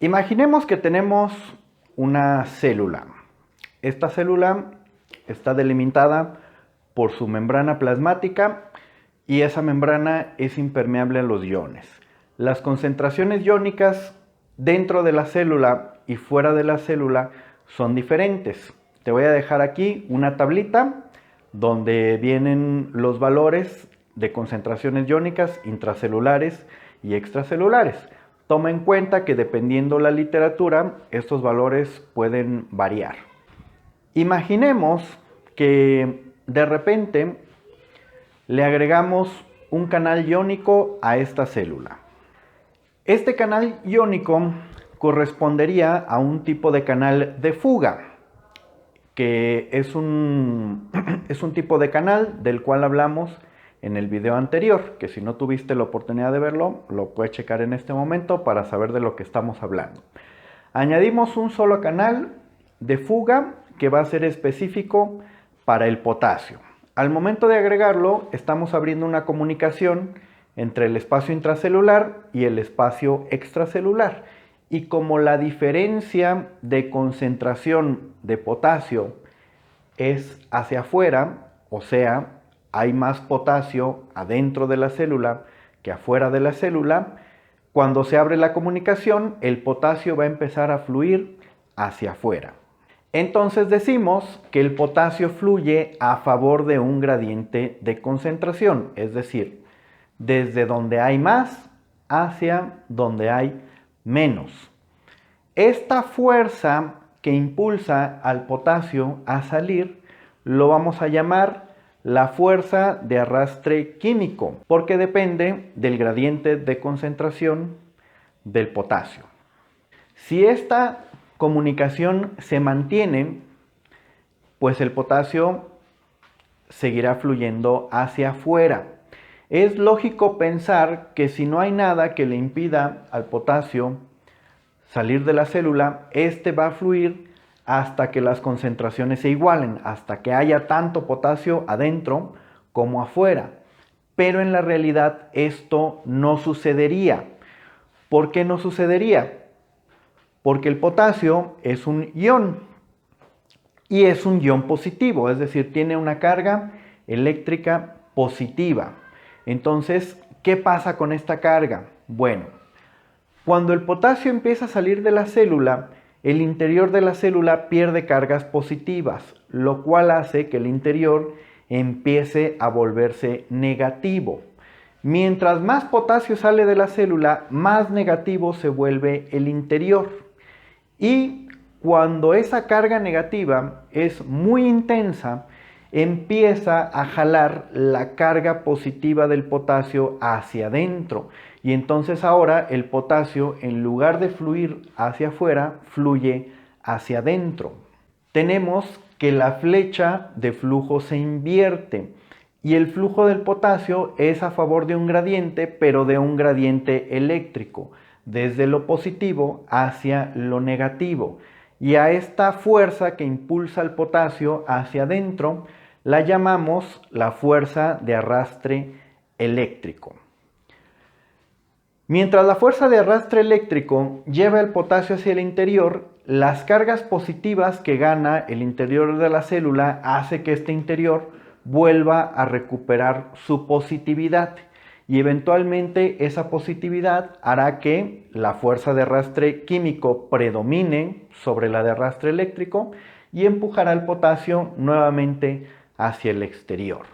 Imaginemos que tenemos una célula. Esta célula está delimitada por su membrana plasmática y esa membrana es impermeable a los iones. Las concentraciones iónicas dentro de la célula y fuera de la célula son diferentes. Te voy a dejar aquí una tablita donde vienen los valores de concentraciones iónicas intracelulares y extracelulares. Toma en cuenta que dependiendo la literatura, estos valores pueden variar. Imaginemos que de repente le agregamos un canal iónico a esta célula. Este canal iónico correspondería a un tipo de canal de fuga, que es un tipo de canal del cual hablamos en el video anterior, que si no tuviste la oportunidad de verlo, lo puedes checar en este momento para saber de lo que estamos hablando. Añadimos un solo canal de fuga que va a ser específico para el potasio. Al momento de agregarlo, estamos abriendo una comunicación entre el espacio intracelular y el espacio extracelular. Y como la diferencia de concentración de potasio es hacia afuera, o sea, hay más potasio adentro de la célula que afuera de la célula, cuando se abre la comunicación, el potasio va a empezar a fluir hacia afuera. Entonces decimos que el potasio fluye a favor de un gradiente de concentración, es decir, desde donde hay más hacia donde hay menos. Esta fuerza que impulsa al potasio a salir lo vamos a llamar la fuerza de arrastre químico, porque depende del gradiente de concentración del potasio. Si esta comunicación se mantiene, pues el potasio seguirá fluyendo hacia afuera. Es lógico pensar que si no hay nada que le impida al potasio salir de la célula, este va a fluir hasta que las concentraciones se igualen, hasta que haya tanto potasio adentro como afuera. Pero en la realidad esto no sucedería. ¿Por qué no sucedería? Porque el potasio es un ion y es un ion positivo, es decir, tiene una carga eléctrica positiva. Entonces, ¿qué pasa con esta carga? Bueno, cuando el potasio empieza a salir de la célula, el interior de la célula pierde cargas positivas, lo cual hace que el interior empiece a volverse negativo. Mientras más potasio sale de la célula, más negativo se vuelve el interior. Y cuando esa carga negativa es muy intensa, empieza a jalar la carga positiva del potasio hacia adentro. Y entonces ahora el potasio, en lugar de fluir hacia afuera, fluye hacia adentro. Tenemos que la flecha de flujo se invierte y el flujo del potasio es a favor de un gradiente, pero de un gradiente eléctrico, desde lo positivo hacia lo negativo. Y a esta fuerza que impulsa el potasio hacia adentro la llamamos la fuerza de arrastre eléctrico. Mientras la fuerza de arrastre eléctrico lleva el potasio hacia el interior, las cargas positivas que gana el interior de la célula hace que este interior vuelva a recuperar su positividad y eventualmente esa positividad hará que la fuerza de arrastre químico predomine sobre la de arrastre eléctrico y empujará el potasio nuevamente hacia el exterior.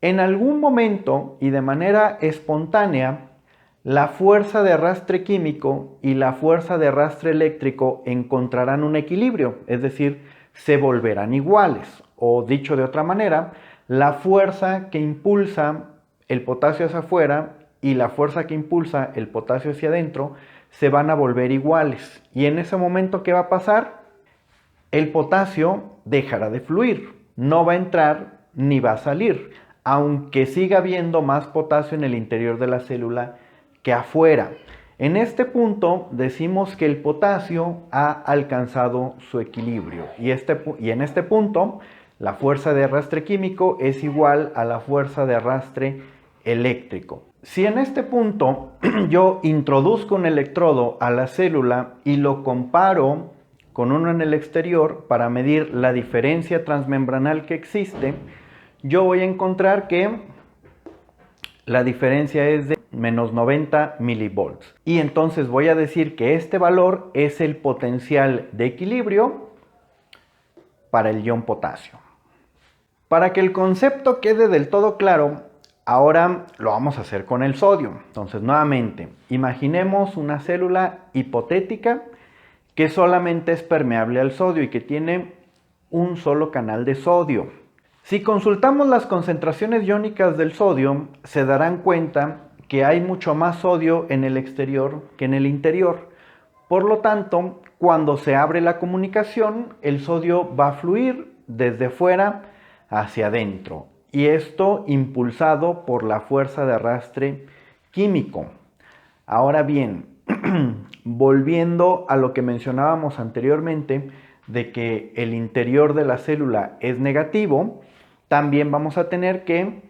En algún momento y de manera espontánea, la fuerza de arrastre químico y la fuerza de arrastre eléctrico encontrarán un equilibrio, es decir, se volverán iguales. O dicho de otra manera, la fuerza que impulsa el potasio hacia afuera y la fuerza que impulsa el potasio hacia adentro se van a volver iguales. Y en ese momento, ¿qué va a pasar? El potasio dejará de fluir, no va a entrar ni va a salir, aunque siga habiendo más potasio en el interior de la célula que afuera. En este punto decimos que el potasio ha alcanzado su equilibrio y en este punto la fuerza de arrastre químico es igual a la fuerza de arrastre eléctrico. Si en este punto yo introduzco un electrodo a la célula y lo comparo con uno en el exterior para medir la diferencia transmembranal que existe, yo voy a encontrar que la diferencia es de menos 90 milivolts. Y entonces voy a decir que este valor es el potencial de equilibrio para el ion potasio. Para que el concepto quede del todo claro, ahora lo vamos a hacer con el sodio. Entonces, nuevamente, imaginemos una célula hipotética que solamente es permeable al sodio y que tiene un solo canal de sodio. Si consultamos las concentraciones iónicas del sodio, se darán cuenta que hay mucho más sodio en el exterior que en el interior. Por lo tanto, cuando se abre la comunicación, el sodio va a fluir desde fuera hacia adentro, y esto impulsado por la fuerza de arrastre químico. Ahora bien, volviendo a lo que mencionábamos anteriormente, de que el interior de la célula es negativo, también vamos a tener que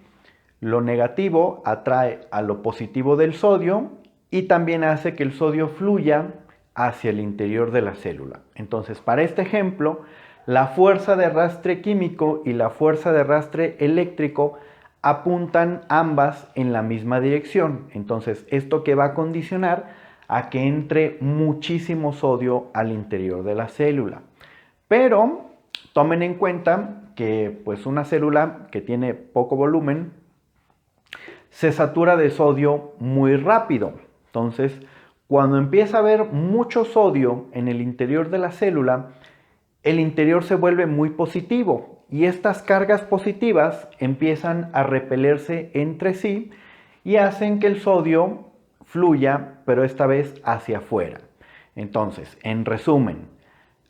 lo negativo atrae a lo positivo del sodio y también hace que el sodio fluya hacia el interior de la célula. Entonces, para este ejemplo, la fuerza de arrastre químico y la fuerza de arrastre eléctrico apuntan ambas en la misma dirección. Entonces, esto que va a condicionar a que entre muchísimo sodio al interior de la célula. Pero tomen en cuenta que pues una célula que tiene poco volumen se satura de sodio muy rápido. Entonces, cuando empieza a haber mucho sodio en el interior de la célula, el interior se vuelve muy positivo y estas cargas positivas empiezan a repelerse entre sí y hacen que el sodio fluya, pero esta vez hacia afuera. Entonces, en resumen,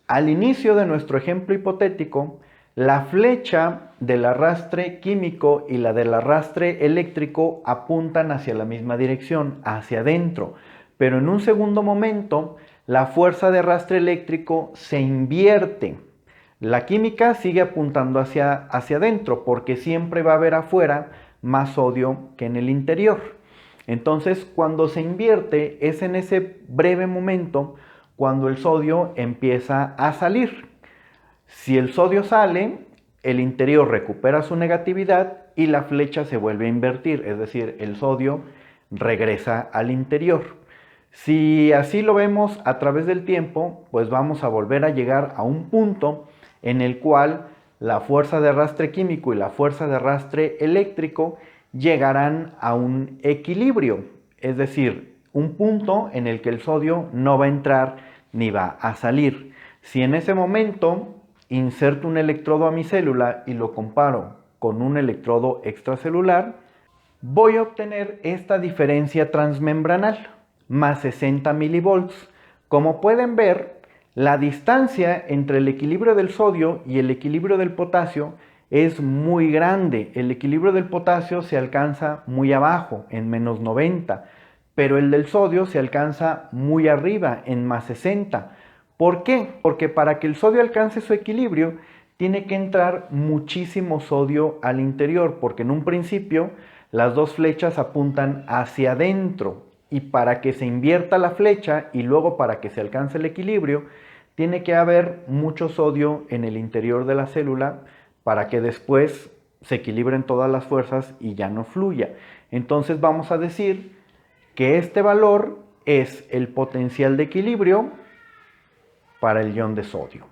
al inicio de nuestro ejemplo hipotético, la flecha del arrastre químico y la del arrastre eléctrico apuntan hacia la misma dirección, hacia adentro, pero en un segundo momento la fuerza de arrastre eléctrico se invierte. La química sigue apuntando hacia adentro porque siempre va a haber afuera más sodio que en el interior. Entonces, cuando se invierte es en ese breve momento cuando el sodio empieza a salir. Si el sodio sale, el interior recupera su negatividad y la flecha se vuelve a invertir, es decir, el sodio regresa al interior. Si así lo vemos a través del tiempo, pues vamos a volver a llegar a un punto en el cual la fuerza de arrastre químico y la fuerza de arrastre eléctrico llegarán a un equilibrio, es decir, un punto en el que el sodio no va a entrar ni va a salir. Si en ese momento inserto un electrodo a mi célula y lo comparo con un electrodo extracelular, voy a obtener esta diferencia transmembranal, más 60 milivolts. Como pueden ver, la distancia entre el equilibrio del sodio y el equilibrio del potasio es muy grande. El equilibrio del potasio se alcanza muy abajo, en menos 90, pero el del sodio se alcanza muy arriba, en más 60. ¿Por qué? Porque para que el sodio alcance su equilibrio, tiene que entrar muchísimo sodio al interior, porque en un principio las dos flechas apuntan hacia adentro, y para que se invierta la flecha y luego para que se alcance el equilibrio, tiene que haber mucho sodio en el interior de la célula para que después se equilibren todas las fuerzas y ya no fluya. Entonces vamos a decir que este valor es el potencial de equilibrio para el ion de sodio.